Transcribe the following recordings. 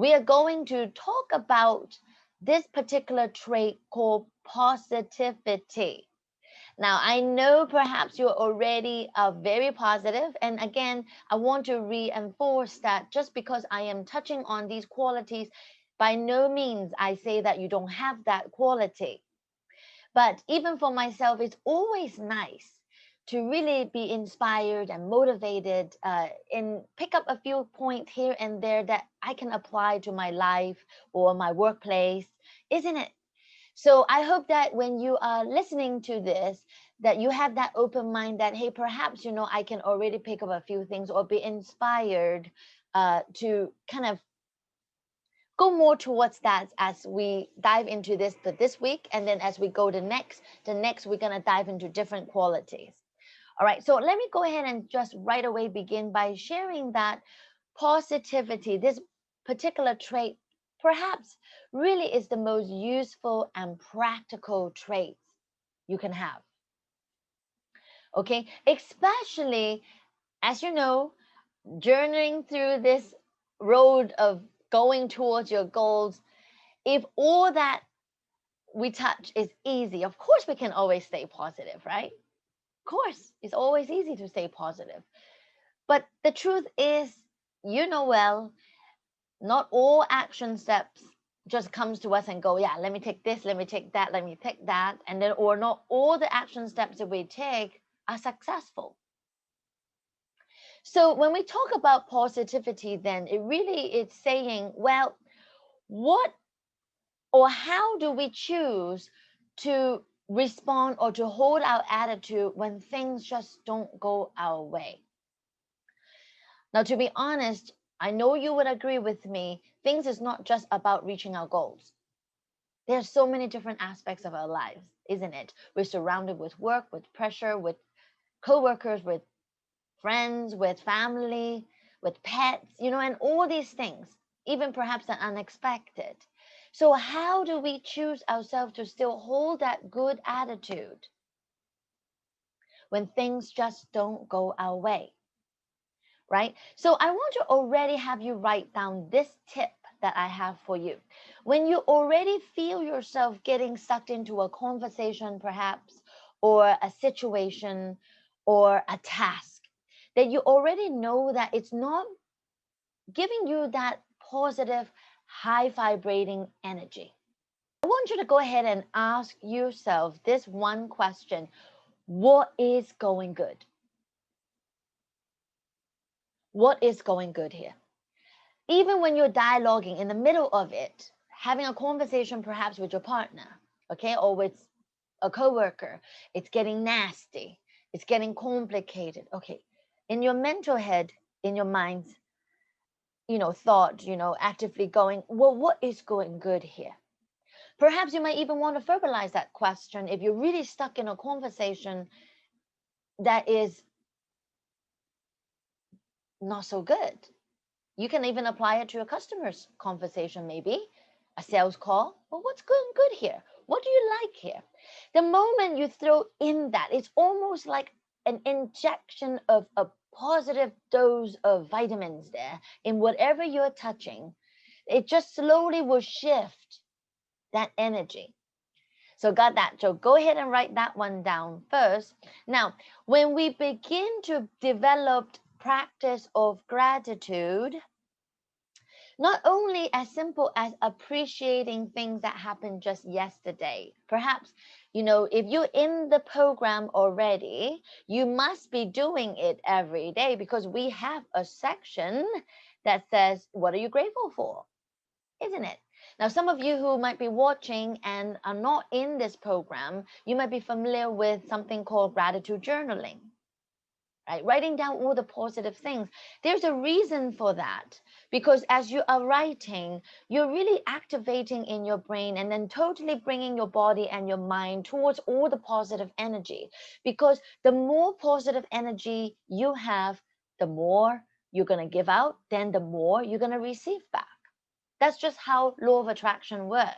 we are going to talk about this particular trait called positivity. Now, I know perhaps you're already very positive, and again, I want to reinforce that just because I am touching on these qualities, by no means I say that you don't have that quality. But even for myself, it's always nice to really be inspired and motivated and pick up a few points here and there that I can apply to my life or my workplace, isn't it? So I hope that when you are listening to this, that you have that open mind that, hey, perhaps, I can already pick up a few things or be inspired to kind of go more towards that as we dive into this week. And then as we go the next, we're going to dive into different qualities. All right. So let me go ahead and just right away begin by sharing that positivity, this particular trait, perhaps really is the most useful and practical traits you can have. Okay. Especially, as you know, journeying through this road of going towards your goals, if all that we touch is easy, of course we can always stay positive, right? Of course, it's always easy to stay positive. But the truth is, well, not all action steps just comes to us and go, yeah, let me take this, let me take that, let me take that. And then, or not all the action steps that we take are successful. So when we talk about positivity, then it really is saying, well, what or how do we choose to respond or to hold our attitude when things just don't go our way? Now, to be honest, I know you would agree with me, things is not just about reaching our goals. There's so many different aspects of our lives, isn't it? We're surrounded with work, with pressure, with coworkers, with friends, with family, with pets, and all these things, even perhaps the unexpected. So, how do we choose ourselves to still hold that good attitude when things just don't go our way? Right? So, I want to already have you write down this tip that I have for you. When you already feel yourself getting sucked into a conversation, perhaps, or a situation, or a task, that you already know that it's not giving you that positive, high vibrating energy. I want you to go ahead and ask yourself this one question: what is going good? What is going good here? Even when you're dialoguing in the middle of it, having a conversation perhaps with your partner, okay, or with a coworker, it's getting nasty, it's getting complicated. Okay, in your mental head, in your mind, thought, actively going, well, what is going good here? Perhaps you might even want to verbalize that question if you're really stuck in a conversation that is not so good. You can even apply it to a customer's conversation, maybe a sales call. Well, what's going good here? What do you like here? The moment you throw in that, it's almost like an injection of a positive dose of vitamins there in whatever you're touching. It just slowly will shift that energy. So got that. So go ahead and write that one down first. Now, when we begin to develop practice of gratitude, not only as simple as appreciating things that happened just yesterday. Perhaps, if you're in the program already, you must be doing it every day because we have a section that says, what are you grateful for? Isn't it? Now, some of you who might be watching and are not in this program, you might be familiar with something called gratitude journaling, right? Writing down all the positive things. There's a reason for that because as you are writing, you're really activating in your brain and then totally bringing your body and your mind towards all the positive energy. Because the more positive energy you have, the more you're going to give out, then the more you're going to receive back. That's just how law of attraction works.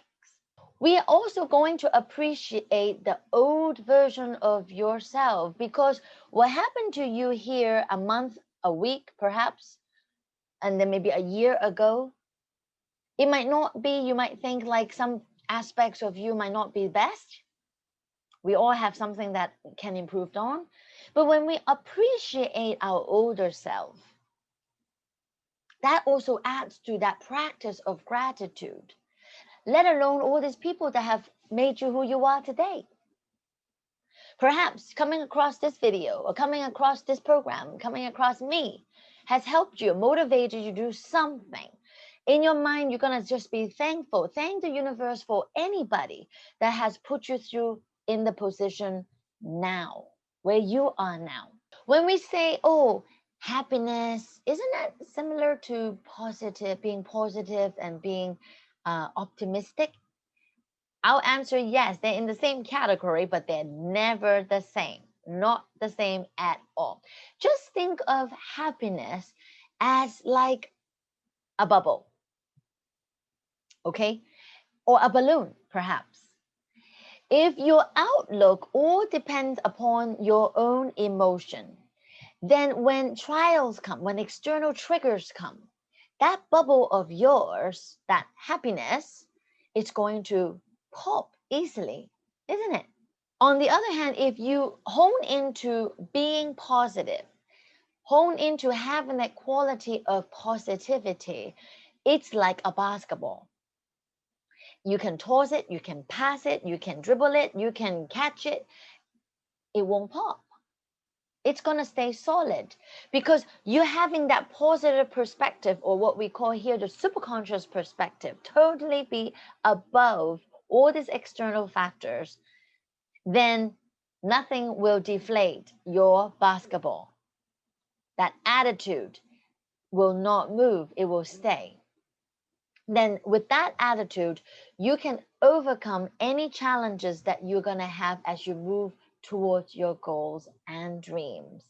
We are also going to appreciate the old version of yourself because what happened to you here a month, a week, perhaps, and then maybe a year ago, It might not be, you might think like some aspects of you might not be best. We all have something that can improve on. But when we appreciate our older self, that also adds to that practice of gratitude, let alone all these people that have made you who you are today. Perhaps coming across this video or coming across this program, coming across me has helped you, motivated you to do something. In your mind, you're going to just be thankful. Thank the universe for anybody that has put you through in the position now, where you are now. When we say, oh, happiness, isn't that similar to being positive and being optimistic? I'll answer yes, they're in the same category, but they're never the same, not the same at all. Just think of happiness as like a bubble, okay? Or a balloon, perhaps. If your outlook all depends upon your own emotion, then when trials come, when external triggers come, that bubble of yours, that happiness, it's going to pop easily, isn't it? On the other hand, if you hone into being positive, hone into having that quality of positivity, it's like a basketball. You can toss it, you can pass it, you can dribble it, you can catch it. It won't pop. It's going to stay solid because you're having that positive perspective, or what we call here the superconscious perspective, totally be above all these external factors. Then nothing will deflate your basketball. That attitude will not move, it will stay. Then with that attitude, you can overcome any challenges that you're going to have as you move towards your goals and dreams.